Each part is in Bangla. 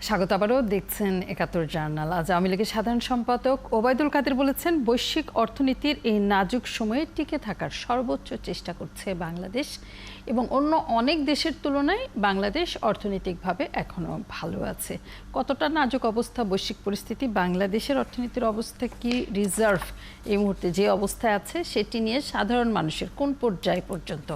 স্বাগত। আবারও দেখছেন ৭১ জার্নাল। আজ আওয়ামী লীগের সাধারণ সম্পাদক ওবায়দুল কাদের বলেছেন, বৈশ্বিক অর্থনীতির এই নাজুক সময়ে টিকে থাকার সর্বোচ্চ চেষ্টা করছে বাংলাদেশ এবং অন্য অনেক দেশের তুলনায় বাংলাদেশ অর্থনৈতিকভাবে এখনও ভালো আছে। কতটা নাজুক অবস্থা বৈশ্বিক পরিস্থিতি, বাংলাদেশের অর্থনীতির অবস্থা কি, রিজার্ভ এই মুহূর্তে যে অবস্থায় আছে সেটি নিয়ে সাধারণ মানুষের কোন পর্যায় পর্যন্ত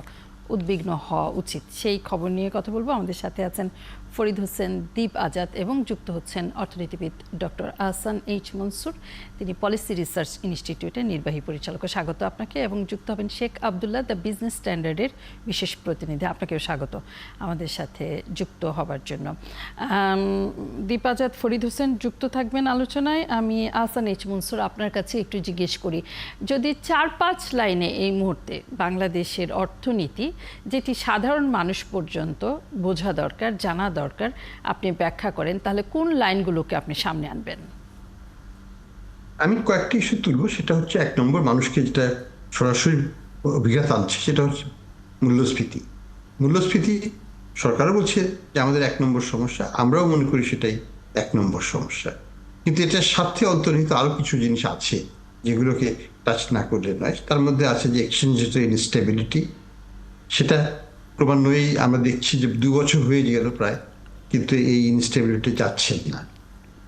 উদ্বিগ্ন হওয়া উচিত, সেই খবর নিয়ে কথা বলবো। আমাদের সাথে আছেন ফরিদ হোসেন দীপ আজাদ এবং যুক্ত হচ্ছেন অর্থনীতিবিদ ডক্টর আহসান এইচ মনসুর, তিনি পলিসি রিসার্চ ইনস্টিটিউটের নির্বাহী পরিচালক। স্বাগত আপনাকে। এবং যুক্ত হবেন শেখ আবদুল্লাহ, দ্য বিজনেস স্ট্যান্ডার্ডের বিশেষ প্রতিনিধি। আপনাকেও স্বাগত আমাদের সাথে যুক্ত হবার জন্য। দীপ আজাদ, ফরিদ হোসেন যুক্ত থাকবেন আলোচনায়। আমি আহসান এইচ মনসুর আপনার কাছে একটু জিজ্ঞেস করি, যদি ৪-৫ লাইনে এই মুহূর্তে বাংলাদেশের অর্থনীতি, যেটি সাধারণ মানুষ পর্যন্ত বোঝা দরকার, জানা দরকার, আপনি ব্যাখ্যা করেন, তাহলে কোন লাইনগুলোকে আপনি সামনে আনবেন? আমি কয়েকটি ইস্যু তুলব। সেটা হচ্ছে, ১ নম্বর, মানুষকে যেটা সরাসরি অভিজ্ঞতা আনছে সেটা হচ্ছে মূল্যস্ফীতি। মূল্যস্ফীতি সরকারও বলছে যে আমাদের ১ নম্বর সমস্যা, আমরাও মনে করি সেটাই ১ নম্বর সমস্যা। কিন্তু এটার সাথে অন্তর্নিহিত আরো কিছু জিনিস আছে যেগুলোকে টাচ না করলে নয়। তার মধ্যে আছে যে এক্সচেঞ্জ ইনস্টেবিলিটি, সেটা ক্রমান্বয়েই আমরা দেখছি যে ২ বছর হয়ে গেল প্রায়, কিন্তু এই ইনস্টেবিলিটি যাচ্ছে না।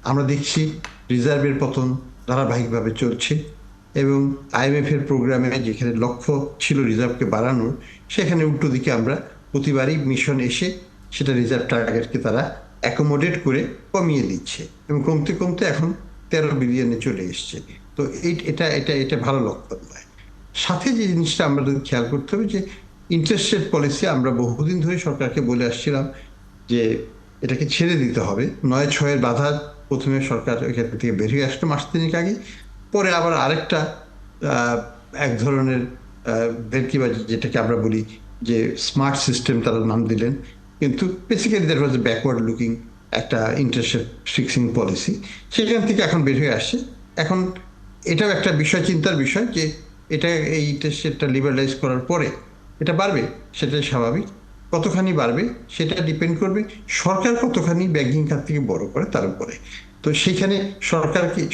আমরা দেখছি রিজার্ভের পতন ধারাবাহিকভাবে চলছে এবং IMF এর প্রোগ্রামে যেখানে লক্ষ্য ছিল রিজার্ভকে বাড়ানোর, সেখানে উল্টো দিকে আমরা প্রতিবারই মিশন এসে সেটা রিজার্ভ টার্গেটকে তারা অ্যাকোমোডেট করে কমিয়ে দিচ্ছে এবং কমতে কমতে এখন ১৩ বিলিয়নে চলে এসছে। তো এটা এটা এটা ভালো লক্ষণ নয়। সাথে যে জিনিসটা আমরা খেয়াল করতে হবে যে ইন্টারেস্ট রেট পলিসি, আমরা বহুদিন ধরে সরকারকে বলে আসছিলাম যে এটাকে ছেড়ে দিতে হবে। ৯-৬-এর বাধা প্রথমে সরকার এখান থেকে বের হয়ে আসলো মাস তিনেক আগে, পরে আবার আরেকটা এক ধরনের ভেটকিবাজি, যেটাকে আমরা বলি যে স্মার্ট সিস্টেম তারা নাম দিলেন, কিন্তু basically that was backward looking একটা ইন্টারেস্ট রেট ফিক্সিং পলিসি। সেখান থেকে এখন বের হয়ে আসছে। এখন এটাও একটা বিষয়, চিন্তার বিষয়, যে এটা এই ইন্টারেস্ট রেটটা লিবারালাইজ করার পরে এটা বাড়বে, সেটাই স্বাভাবিক। কতখানি বাড়বে সেটা ডিপেন্ড করবে সরকার কতখানি ব্যাংকিং খাত থেকে বড় করে তার উপরে। তো সেইখানে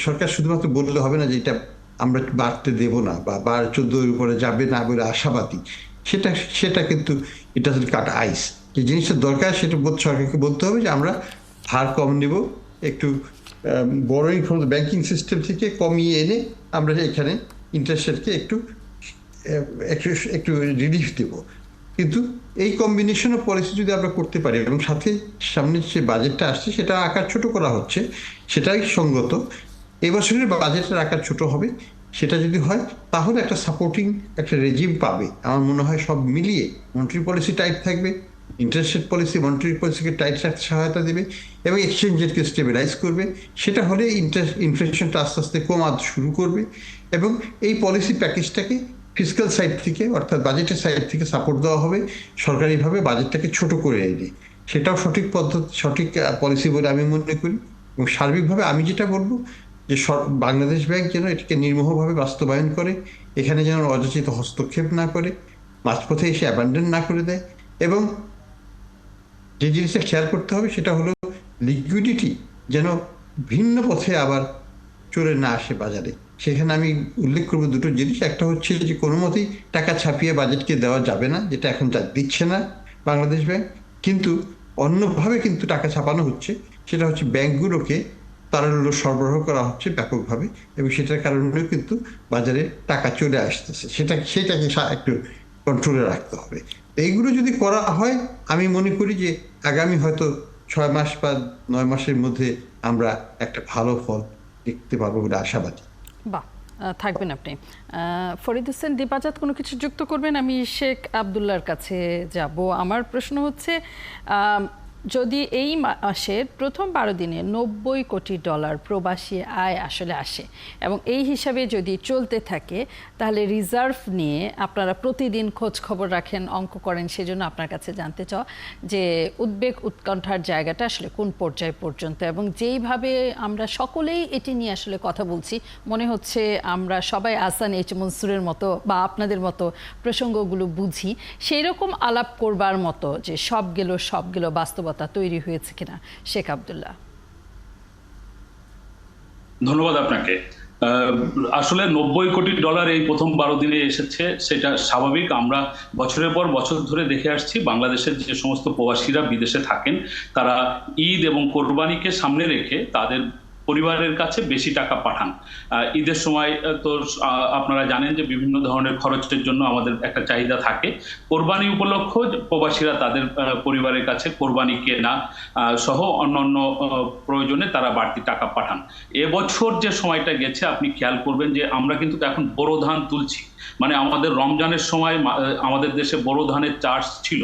সরকার শুধুমাত্র বললে হবে না যে এটা আমরা বাড়তে দেব না বা 14-এর উপরে যাবে না বলে আশাবাদী, সেটা কিন্তু ইট ডাজন্ট কাট আইস। যে জিনিসটা দরকার সেটা সরকারকে বলতে হবে যে আমরা হার কম নেব, একটু বড়োইং ফ্রম দ্য ব্যাংকিং সিস্টেম থেকে কমিয়ে এনে আমরা এখানে ইন্টারেস্ট রেটকে একটু একটু রিলিফ দেব। কিন্তু এই কম্বিনেশন অফ পলিসি যদি আমরা করতে পারি এবং সাথে সামনে যে বাজেটটা আসছে সেটা আকার ছোট করা হচ্ছে, সেটাই সঙ্গত। এবছরের বাজেটের আকার ছোট হবে, সেটা যদি হয় তাহলে একটা সাপোর্টিং একটা রেজিম পাবে। আমার মনে হয় সব মিলিয়ে মনিটারি পলিসি টাইট থাকবে, ইন্টারেস্ট রেট পলিসি মনিটারি পলিসিকে টাইট রাখতে সহায়তা দেবে এবং এক্সচেঞ্জ রেটকে স্টেবিলাইজ করবে। সেটা হলে ইনফ্লেশনটা আস্তে আস্তে কমাতে শুরু করবে এবং এই পলিসি প্যাকেজটাকে ফিসক্যাল সাইড থেকে, অর্থাৎ বাজেটের সাইড থেকে সাপোর্ট দেওয়া হবে সরকারিভাবে বাজেটটাকে ছোট করে এনে। সেটাও সঠিক পদ্ধতি, সঠিক পলিসি বলে আমি মনে করি। এবং সার্বিকভাবে আমি যেটা বলবো যে বাংলাদেশ ব্যাংক যেন এটাকে নির্মোহভাবে বাস্তবায়ন করে, এখানে যেন অযাচিত হস্তক্ষেপ না করে, মাঝপথে এসে অ্যাবান্ডন না করে দেয়। এবং যে জিনিসটা খেয়াল করতে হবে সেটা হলো লিকুইডিটি যেন ভিন্ন পথে আবার চলে না আসে বাজারে। সেখানে আমি উল্লেখ করবো দুটো জিনিস। একটা হচ্ছে যে কোনো মতেই টাকা ছাপিয়ে বাজেটকে দেওয়া যাবে না, যেটা এখন দিচ্ছে না বাংলাদেশ ব্যাংক। কিন্তু অন্যভাবে কিন্তু টাকা ছাপানো হচ্ছে, সেটা হচ্ছে ব্যাংকগুলোকে তারল্য সরবরাহ করা হচ্ছে ব্যাপকভাবে এবং সেটার কারণেও কিন্তু বাজারে টাকা চলে আসতেছে। সেটাকে একটু কন্ট্রোলে রাখতে হবে। এইগুলো যদি করা হয়, আমি মনে করি যে আগামী হয়তো 6 মাস বা 9 মাসের মধ্যে আমরা একটা ভালো ফল দেখতে পারবো বলে আশাবাদী। বাহ, থাকবেন আপনি। ফরিদ হোসেন দীপ আজাদ কোনো কিছু যুক্ত করবেন? আমি শেখ আবদুল্লাহর কাছে যাব। আমার প্রশ্ন হচ্ছে, যদি এই মাসের প্রথম 12 দিনে $90 কোটি প্রবাসী আয় আসলে আসে এবং এই হিসাবে যদি চলতে থাকে, তাহলে রিজার্ভ নিয়ে আপনারা প্রতিদিন খোঁজ খবর রাখেন, অঙ্ক করেন, সেজন্য আপনার কাছে জানতে চাও যে উদ্বেগ উৎকণ্ঠার জায়গাটা আসলে কোন পর্যায় পর্যন্ত। এবং যেইভাবে আমরা সকলেই এটি নিয়ে আসলে কথা বলছি, মনে হচ্ছে আমরা সবাই আহসান এইচ মনসুরের মতো বা আপনাদের মতো প্রসঙ্গগুলো বুঝি, সেই রকম আলাপ করবার মতো যে সব গেল বাস্তবতা তৈরি হয়েছে কিনা। শেখ আবদুল্লাহ। ধন্যবাদ আপনাকে। আসলে $90 কোটি এই প্রথম 12 দিনে এসেছে, সেটা স্বাভাবিক। আমরা বছরের পর বছর ধরে দেখে আসছি বাংলাদেশের যে সমস্ত প্রবাসীরা বিদেশে থাকেন, তারা ঈদ এবং কোরবানিকে সামনে রেখে তাদের পরিবারের কাছে বেশি টাকা পাঠান। ঈদের সময় তো আপনারা জানেন যে বিভিন্ন ধরনের খরচের জন্য আমাদের একটা চাহিদা থাকে। কোরবানি উপলক্ষ প্রবাসীরা তাদের পরিবারের কাছে কোরবানি কেনা সহ অন্যান্য প্রয়োজনে তারা বাড়তি টাকা পাঠান। এবছর যে সময়টা গেছে আপনি খেয়াল করবেন যে আমরা কিন্তু এখন বোরো ধান তুলছি। মানে আমাদের রমজানের সময় আমাদের দেশে বোরো ধানের চাষ ছিল।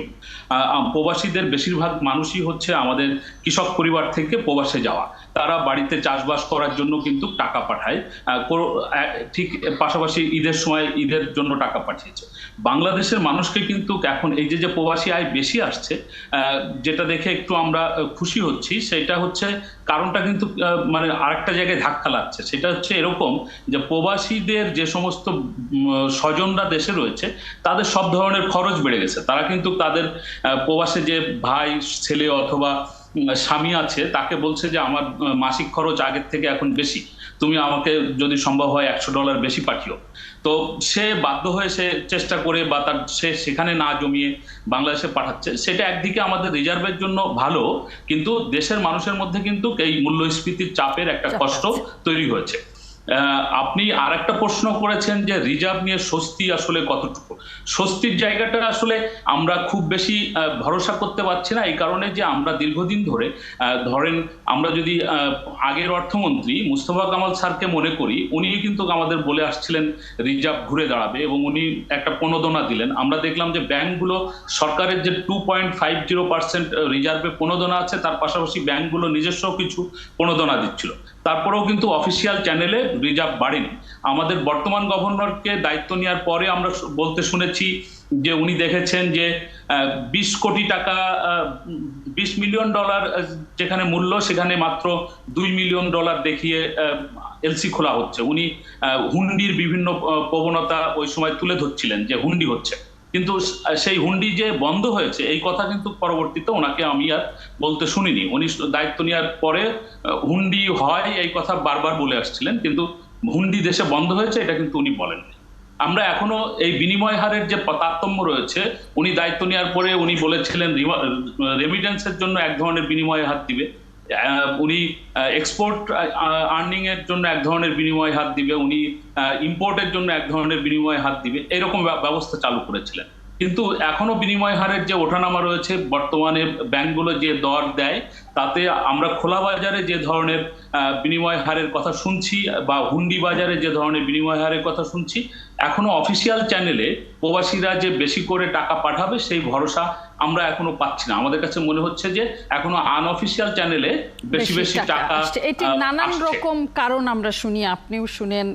প্রবাসীদের বেশিরভাগ মানুষই হচ্ছে আমাদের কৃষক পরিবার থেকে প্রবাসে যাওয়া, তারা বাড়িতে চাষবাস করার জন্য কিন্তু টাকা পাঠায়। ঠিক পাশাপাশি ঈদের সময় ঈদের জন্য টাকা পাঠিয়েছে। বাংলাদেশের মানুষকে কিন্তু এখন এই যে প্রবাসী আয় বেশি আসছে, যেটা দেখে একটু আমরা খুশি হচ্ছি, সেটা হচ্ছে কারণটা কিন্তু মানে আরেকটা জায়গায় ধাক্কা লাগছে। সেটা হচ্ছে এরকম যে প্রবাসীদের যে সমস্ত স্বজনরা দেশে রয়েছে, তাদের সব ধরনের খরচ বেড়ে গেছে। তারা কিন্তু তাদের প্রবাসে যে ভাই, ছেলে অথবা স্বামী আছে, তাকে বলছে যে আমার মাসিক খরচ আগের থেকে এখন বেশি, তুমি আমাকে যদি সম্ভব হয় $100 বেশি পাঠিও। তো সে বাধ্য হয়ে সে চেষ্টা করে বা তার সে সেখানে না জমিয়ে বাংলাদেশে পাঠাচ্ছে। সেটা একদিকে আমাদের রিজার্ভের জন্য ভালো, কিন্তু দেশের মানুষের মধ্যে কিন্তু এই মূল্যস্ফীতির চাপের একটা কষ্ট তৈরি হয়েছে। আপনি আর একটা প্রশ্ন করেছেন যে রিজার্ভ নিয়ে স্বস্তি আসলে কতটুকু। স্বস্তির জায়গাটা আসলে আমরা খুব বেশি ভরসা করতে পারছি না, এই কারণে যে আমরা দীর্ঘদিন ধরে ধরেন আমরা যদি আগের অর্থমন্ত্রী মুস্তফা কামাল স্যারকে মনে করি, উনি কিন্তু আমাদের বলে আসছিলেন রিজার্ভ ঘুরে দাঁড়াবে এবং উনি একটা প্রণোদনা দিলেন। আমরা দেখলাম যে ব্যাংকগুলো সরকারের যে 2.50% রিজার্ভে প্রণোদনা আছে, তার পাশাপাশি ব্যাংকগুলো নিজস্ব কিছু প্রণোদনা দিচ্ছিল। তারপরেও কিন্তু অফিসিয়াল চ্যানেলে রিজার্ভ বাড়েনি। আমাদের বর্তমান গভর্নরকে দায়িত্ব নেওয়ার পরে আমরা বলতে শুনেছি যে উনি দেখেছেন যে 20 কোটি টাকা, $20 মিলিয়ন যেখানে মূল্য, সেখানে মাত্র $2 মিলিয়ন দেখিয়ে এলসি খোলা হচ্ছে। উনি হুন্ডির বিভিন্ন প্রবণতা ওই সময় তুলে ধরছিলেন যে হুন্ডি হচ্ছে, কিন্তু সেই হুন্ডি যে বন্ধ হয়েছে এই কথা কিন্তু পরবর্তীতে ওনাকে আমি আর বলতে শুনিনি। উনি দায়িত্ব নেওয়ার পরে হুন্ডি হয় এই কথা বারবার বলে আসছিলেন, কিন্তু হুন্ডি দেশে বন্ধ হয়েছে এটা কিন্তু উনি বলেননি। আমরা এখনো এই বিনিময় হারের যে তারতম্য রয়েছে, উনি দায়িত্ব নেওয়ার পরে উনি বলেছিলেন রেমিটেন্সের জন্য এক ধরনের বিনিময় হার দিবে, উনি এক্সপোর্ট আর্নিং এর জন্য এক ধরনের বিনিময় হার দিবে, উনি ইম্পোর্টের জন্য এক ধরনের বিনিময় হার দিবে, এরকম ব্যবস্থা চালু করেছিলেন। কিন্তু এখনো বিনিময় হারের যে ওঠানামা রয়েছে, বর্তমানে ব্যাংকগুলো যে দর দেয়, তাতে আমরা খোলা বাজারে যে ধরনের বিনিময় হারের কথা শুনছি বা হুন্ডি বাজারে যে ধরনের বিনিময় হারের কথা শুনছি, এখনো অফিসিয়াল চ্যানেলে প্রবাসীরা যে বেশি করে টাকা পাঠাবে সেই ভরসা আমরা এখনো পাচ্ছি না। আমাদের কাছে মনে হচ্ছে যে এখনো আনঅফিসিয়াল চ্যানেলে বেশি বেশি টাকা এটি নানান রকম কারণ আমরা শুনি, আপনিও শুনেন,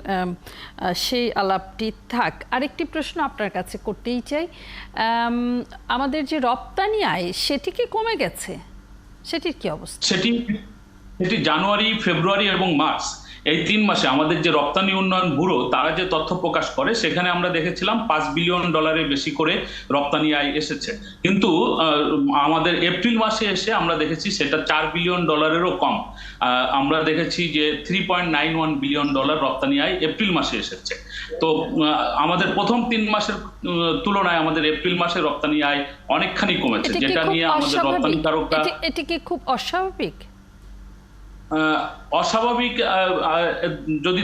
সেই আলাপটি থাক। আরেকটি প্রশ্ন আপনার কাছে করতেই চাই, আমাদের যে রপ্তানি আয় সেটি কি কমে গেছে? সেটির কি অবস্থা? সেটি জানুয়ারি, ফেব্রুয়ারি এবং মার্চ এই 3 মাসে আমাদের যে রপ্তানি উন্নয়ন ব্যুরো তারা যে তথ্য প্রকাশ করে, সেখানে আমরা দেখেছিলাম $5 বিলিয়ন বেশি করে রপ্তানি আয় এসেছে। কিন্তু আমাদের এপ্রিল মাসে এসে আমরা দেখেছি সেটা $4 বিলিয়ন কম। আমরা দেখেছি যে $3.91 বিলিয়ন রপ্তানি আয় এপ্রিল মাসে এসেছে। তো আমাদের প্রথম 3 মাসের তুলনায় আমাদের এপ্রিল মাসে রপ্তানি আয় অনেকখানি কমেছে, যেটা নিয়ে আমাদের রপ্তানিকারকরা। এটি কি খুব অস্বাভাবিক? অস্বাভাবিক যদি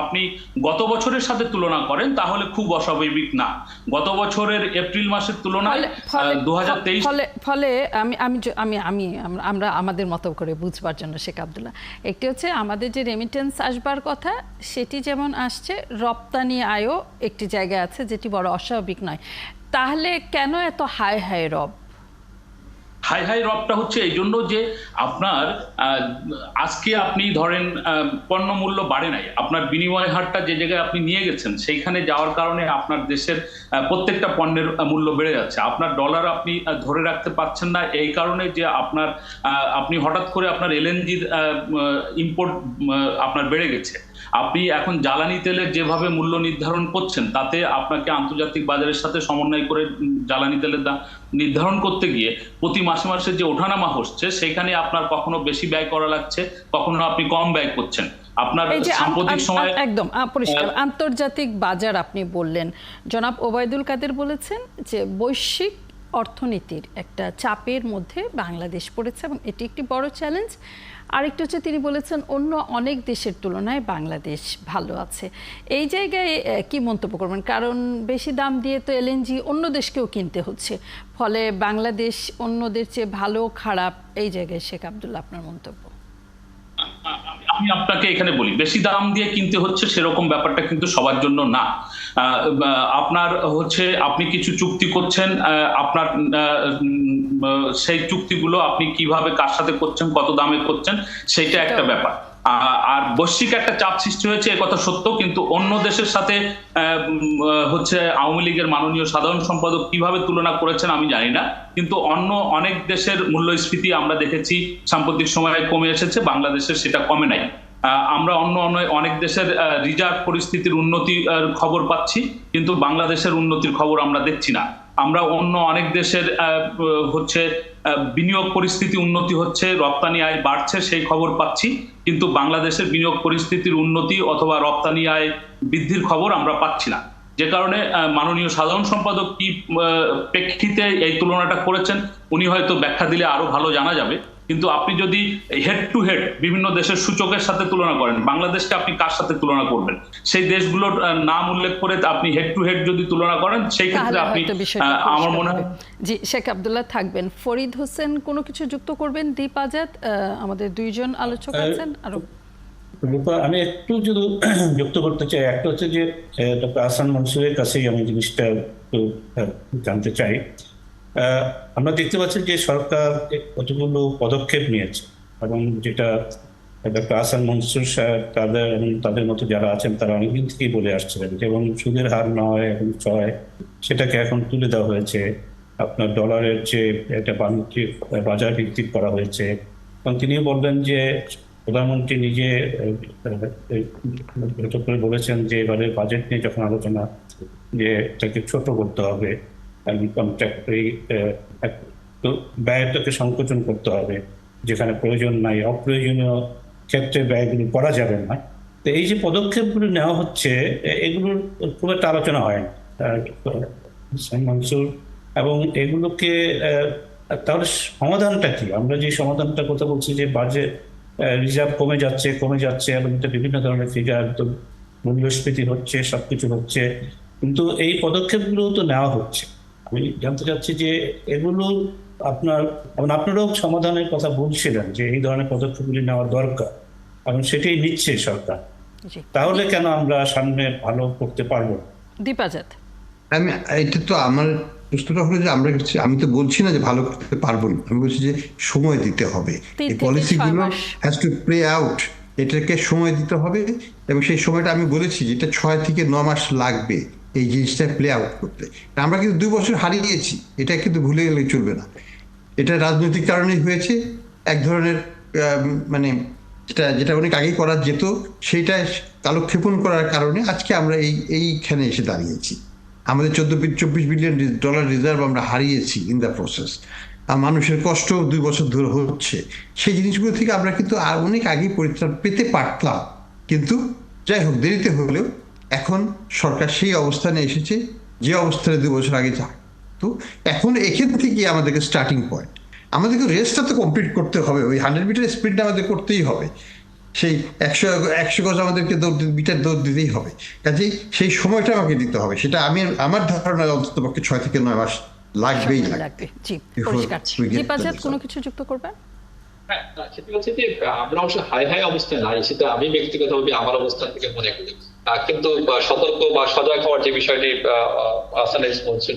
আপনি গত বছরের সাথে তুলনা করেন তাহলে খুব অস্বাভাবিক না। গত বছরের এপ্রিল মাসের তুলনায় 2023 ফলে আমরা আমাদের মতো করে বুঝবার জন্য, শেখ আব্দুল্লাহ, একটি হচ্ছে আমাদের যে রেমিটেন্স আসবার কথা সেটি যেমন আসছে, রপ্তানি আয়ও একটি জায়গায় আছে যেটি বড় অস্বাভাবিক নয়। তাহলে কেন এত হাই হাই রব? হাই হাই রবটা হচ্ছে এই জন্য যে আপনার আজকে আপনি ধরেন পণ্য মূল্য বাড়ে নাই, আপনার বিনিময় হারটা যে জায়গায় আপনি নিয়ে গেছেন সেইখানে যাওয়ার কারণে আপনার দেশের প্রত্যেকটা পণ্যের মূল্য বেড়ে যাচ্ছে। আপনার ডলার আপনি ধরে রাখতে পারছেন না, এই কারণে যে আপনি হঠাৎ করে আপনার এলএনজির ইম্পোর্ট আপনার বেড়ে গেছে। আপনি এখন জ্বালানি তেলের যেভাবে মূল্য নির্ধারণ করছেন, তাতে আপনাকে আন্তর্জাতিক বাজারের সাথে সমন্বয় করে জ্বালানি তেলের দাম নির্ধারণ করতে গিয়ে প্রতি মাসে মাসে যে ওঠানামা হচ্ছে, সেখানে আপনার কখনো বেশি ব্যয় করা লাগছে, কখনো আপনি কম ব্যয় করছেন। আপনার এই যে সাম্প্রতিক সময়ে একদম পরিষ্কার আন্তর্জাতিক বাজার আপনি বললেন, জনাব ওবায়দুল কাদের বলেছেন যে বৈশ্বিক অর্থনীতির একটা চাপের মধ্যে বাংলাদেশ পড়েছে এবং এটি একটি বড় চ্যালেঞ্জ। আরেকটু হচ্ছে তিনি বলেছেন অন্য অনেক দেশের তুলনায় বাংলাদেশ ভালো আছে। এই জায়গায় কি মন্তব্য করবেন? কারণ বেশি দাম দিয়ে তো এলএনজি অন্য দেশকেও কিনতে হচ্ছে, ফলে বাংলাদেশ অন্যদের চেয়ে ভালো খারাপ, এই জায়গায় শেখ আব্দুল্লাহ আপনার মন্তব্য। আমি আপনাকে এখানে বলি, বেশি দাম দিয়ে কিনতে হচ্ছে সেরকম ব্যাপারটা কিন্তু সবার জন্য না। আপনার হচ্ছে আপনি কিছু চুক্তি করছেন, আপনার সেই চুক্তিগুলো আপনি কিভাবে কার সাথে করছেন, কত দামে করছেন, সেটা একটা ব্যাপার। আর বৈশ্বিক একটা চাপ সৃষ্টি হয়েছে এ কথা সত্য, কিন্তু অন্য দেশের সাথে হচ্ছে আওয়ামী লীগের মাননীয় সাধারণ সম্পাদক কিভাবে তুলনা করেছেন আমি জানি না, কিন্তু অন্য অনেক দেশের মূল্যস্ফীতি আমরা দেখেছি সাম্প্রতিক সময়ে কমে এসেছে, বাংলাদেশের সেটা কমে নাই। আমরা অন্য অনেক দেশের রিজার্ভ পরিস্থিতির উন্নতির খবর পাচ্ছি, কিন্তু বাংলাদেশের উন্নতির খবর আমরা দেখছি না। আমরা অন্য অনেক দেশের হচ্ছে বিনিয়োগ পরিস্থিতি উন্নতি হচ্ছে, রপ্তানি আয় বাড়ছে, সেই খবর পাচ্ছি, কিন্তু বাংলাদেশের বিনিয়োগ পরিস্থিতির উন্নতি অথবা রপ্তানি আয় বৃদ্ধির খবর আমরা পাচ্ছি না। যে কারণে মাননীয় সাধারণ সম্পাদক কি প্রেক্ষিতে এই তুলনাটা করেছেন উনি হয়তো ব্যাখ্যা দিলে আরো ভালো জানা যাবে, কিন্তু আপনি যদি হেড টু হেড বিভিন্ন দেশের সূচকের সাথে তুলনা করেন, বাংলাদেশকে আপনি কার সাথে তুলনা করবেন? সেই দেশগুলোর নাম উল্লেখ করে আপনি হেড টু হেড যদি তুলনা করেন, সেই ক্ষেত্রে আপনি আমার মনে হয়। জি, শেখ আব্দুল্লাহ থাকবেন। ফরিদ হোসেন কোনো কিছু যুক্ত করবেন? দীপ আজাদ, আমাদের দুইজন আলোচক আছেন আরো। আমি একটু যদি যুক্ত করতে চাই, একটা হচ্ছে যে ডক্টর আহসান মনসুরের কাছেই আমি জিনিসটা একটু জানতে চাই। আমরা দেখতে পাচ্ছি যে সরকার কতগুলো পদক্ষেপ নিয়েছে, এবং যেটা ডক্টর আহসান মনসুর সাহেব তাদের মতো যারা আছেন তারা অনেকদিন থেকেই বলে আসছিলেন, যেমন সুদের হার 9 এবং 6 সেটাকে এখন তুলে দেওয়া হয়েছে। আপনার ডলারের যে একটা বাণিজ্যিক বাজার ভিত্তিক করা হয়েছে, এবং তিনিও বললেন যে প্রধানমন্ত্রী নিজে করে বলেছেন যে এবারে বাজেট নিয়ে যখন আলোচনা, যে এটাকে ছোট করতে হবে, ব্যয়টাকে সংকোচন করতে হবে, যেখানে প্রয়োজন নাই, অপ্রয়োজনীয় ক্ষেত্রে ব্যয়গুলো করা যাবে না। তো এই যে পদক্ষেপগুলো নেওয়া হচ্ছে, এগুলোর খুব একটা আলোচনা হয় না মনসুর, এবং এগুলোকে তাহলে সমাধানটা কি? আমরা যে সমাধানটা কথা বলছি যে বাজেট রিজার্ভ কমে যাচ্ছে, এবং বিভিন্ন ধরনের ফিগার, তো মূল্যস্ফীতি হচ্ছে, সবকিছু হচ্ছে, কিন্তু এই পদক্ষেপগুলো তো নেওয়া হচ্ছে। আমি জানতে চাচ্ছি যে এগুলো আপনারাও সমাধানের কথা বলছিলেন যে এই ধরনের পদক্ষেপগুলি নেওয়া দরকার, এবং সেটাই নিচ্ছে সরকার। তাহলে কেন আমরা সামনে ভালো করতে পারবো? দীপ আজাদ, এটা তো আমার প্রশ্নটা হলো যে আমি তো বলছি না যে ভালো করতে পারবো না, আমি বলছি যে সময় দিতে হবে। এই পলিসিগুলো হ্যাজ টু প্লে আউট, এটাকে সময় দিতে হবে, এবং সেই সময়টা আমি বলেছি যে এটা 6 থেকে 9 মাস লাগবে এই জিনিসটা প্লে আউট করতে। আমরা কিন্তু 2 বছর হারিয়েছি, এটা কিন্তু ভুলে গেলে চলবে না। এটা রাজনৈতিক কারণেই হয়েছে, এক ধরনের মানে যেটা অনেক আগেই করা যেত সেইটা কালক্ষেপণ করার কারণে আজকে আমরা এইখানে এসে দাঁড়িয়েছি। আমাদের 14-24 বিলিয়ন ডলার রিজার্ভ আমরা হারিয়েছি ইন দ্য প্রসেস। আর মানুষের কষ্ট 2 বছর ধরে হচ্ছে, সেই জিনিসগুলো থেকে আমরা কিন্তু আর অনেক আগেই পরিত্রাণ পেতে পারতাম, কিন্তু যাই হোক দেরিতে হলেও এখন সরকার সেই অবস্থানে এসেছে যে অবস্থানে 2 বছর আগে যায়। তো এখন এখান থেকে আমাদেরকে স্টার্টিং পয়েন্ট, আমাদেরকে রেসটা তো কমপ্লিট করতে হবে, ওই 100 মিটার স্পিডটা আমাদের করতেই হবে, সেই 100 গজ আমাদেরকে মিটার দৌড় দিতেই হবে, কাজেই সেই সময়টা আমাকে দিতে হবে। সেটা আমার ধারণা অন্তত পক্ষে 6 থেকে 9 মাস লাগবেই লাগবে। জি, পরিষ্কার। দীপ আজাদ কোনো কিছু যুক্ত করবেন? হ্যাঁ, সেটা হচ্ছে যে আমরা অবশ্য হাই অবস্থায় নাই, সেটা আমি ব্যক্তিগতভাবে আমার অবস্থান থেকে মনে করি, কিন্তু সতর্ক বা সজাগ হওয়ার যে বিষয়টি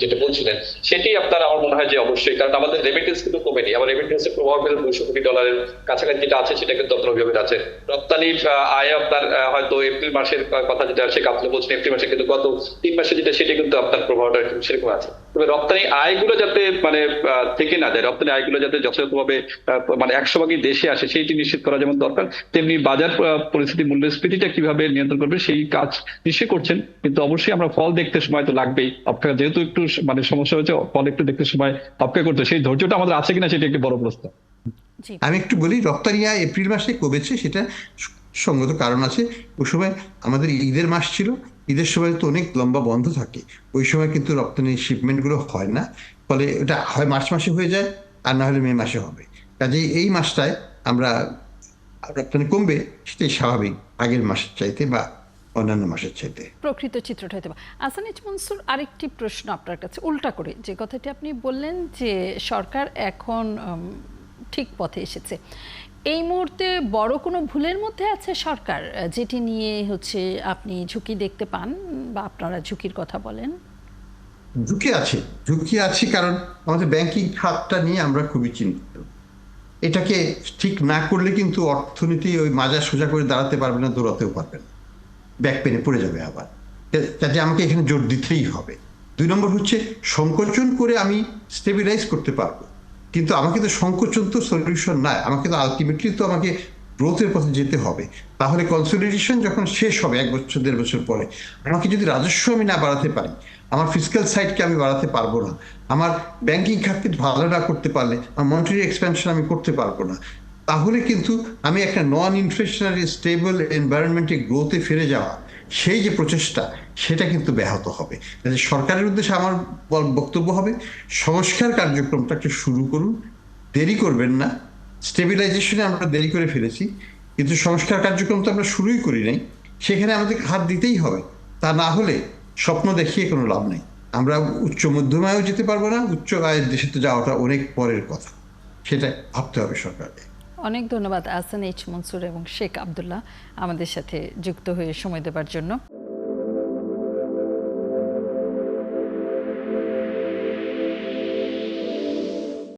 যেটা বলছিলেন, সেটি আপনার আমার মনে হয় যে অবশ্যই, কারণ আমাদের রেমিটেন্স কিন্তু কমেনি, আমার রেমিটেন্সের প্রভাব পেলে 200 কোটি ডলারের কাছাকাছি যেটা আছে সেটা কিন্তু আপনার অভিভাবক আছে। রপ্তানির আয় আপনার হয়তো এপ্রিল মাসের কথা যেটা সে আপনি বলছেন, এপ্রিল মাসে কিন্তু গত 3 মাসে যেটা সেটা কিন্তু আপনার প্রভাবটা সেরকম আছে। তবে রপ্তানি আয়গুলো যাতে মানে থেকে না যায়, রপ্তানি আয়গুলো যাতে যথাযথভাবে মানে 100% দেশে আসে, সেইটি নিশ্চিত করা যেমন দরকার, তেমনি বাজার পরিস্থিতি মূল্যস্ফীতিটা কিভাবে নিয়ন্ত্রণ করবে সেই কাজ নিশ্চয়ই করছেন, কিন্তু অবশ্যই আমরা ফল দেখতে সময় তো লাগবেই। অপেক্ষা যেহেতু একটু মানে সমস্যা হয়েছে, ফল একটু দেখতে সময় অপেক্ষা করতে, সেই ধৈর্যটা আমাদের আছে কিনা সেটা একটি বড় প্রশ্ন। আমি একটু বলি, রপ্তানি আয় এপ্রিল মাসে কমেছে, সেটা সঙ্গত কারণ আছে। ওই সময় আমাদের ঈদের মাস ছিল, ঈদের সময় তো অনেক লম্বা বন্ধ থাকে, ওই সময় কিন্তু রপ্তানি শিপমেন্টগুলো হয় না, ফলে এটা হয় মার্চ মাসে হয়ে যায় আর না হলে মে মাসে হবে। কাজেই এই মাসটায় আমরা রপ্তানি কমবে, সেটাই স্বাভাবিক আগের মাসের চাইতে বা অন্যান্য মাসের চাইতে। প্রকৃত চিত্রটা হতে পারে। আহসান এইচ মনসুর, আরেকটি প্রশ্ন আপনার কাছে উল্টা করে, যে কথাটি আপনি বললেন যে সরকার এখন ঠিক পথে এসেছে, এই মুহূর্তে বড় কোনো ভুলের মধ্যে আছে সরকার, যেটি নিয়ে হচ্ছে আপনি ঝুঁকি দেখতে পান বা আপনারা ঝুঁকির কথা বলেন? ঝুঁকি আছে কারণ আমাদের ব্যাংকিং খাতটা নিয়ে আমরা খুবই চিন্তিত। এটাকে ঠিক না করলে কিন্তু অর্থনীতি ওই মাজা সোজা করে দাঁড়াতে পারবে না, দৌড়াতেও পারবে না, ব্যাক পেনে পড়ে যাবে আবার। কাজে আমাকে এখানে জোর দিতেই হবে। 2 নম্বর হচ্ছে সংকোচন করে আমি স্টেবিলাইজ করতে পারবো, কিন্তু আমাকে তো সংকোচন তো সলিউশন নয়, আমাকে তো আলটিমেটলি তো আমাকে গ্রোথের পথে যেতে হবে। তাহলে কনসলিডেশন যখন শেষ হবে 1 বছর 1.5 বছর পরে, আমাকে যদি রাজস্ব আমি না বাড়াতে পারি, আমার ফিসক্যাল সাইডকে আমি বাড়াতে পারবো না, আমার ব্যাংকিং খাতকে ভালো না করতে পারলে আমার মনিটারি এক্সপ্যানশন আমি করতে পারবো না, তাহলে কিন্তু আমি একটা নন ইনফ্লেশনারি স্টেবল এনভায়রনমেন্টে গ্রোথে ফিরে যাওয়া, সেই যে প্রচেষ্টা, সেটা কিন্তু ব্যাহত হবে। সরকারের উদ্দেশ্যে আমার বক্তব্য হবে, সংস্কার কার্যক্রমটা একটু শুরু করুন, দেরি করবেন না। স্টেবিলাইজেশনে আমরা দেরি করে ফেলেছি, কিন্তু সংস্কার কার্যক্রম তো আমরা শুরুই করি নাই, সেখানে আমাদের হাত দিতেই হবে। তা না হলে স্বপ্ন দেখিয়ে কোনো লাভ নেই। আমরা উচ্চ মধ্যম আয়েও যেতে পারবো না, উচ্চ আয়ের দেশে তো যাওয়াটা অনেক পরের কথা, সেটা ভাবতে হবে সরকারকে। অনেক ধন্যবাদ আহসান এইচ মনসুর এবং শেখ আব্দুল্লাহ আমাদের সাথে যুক্ত হয়ে সময় দেবার জন্য।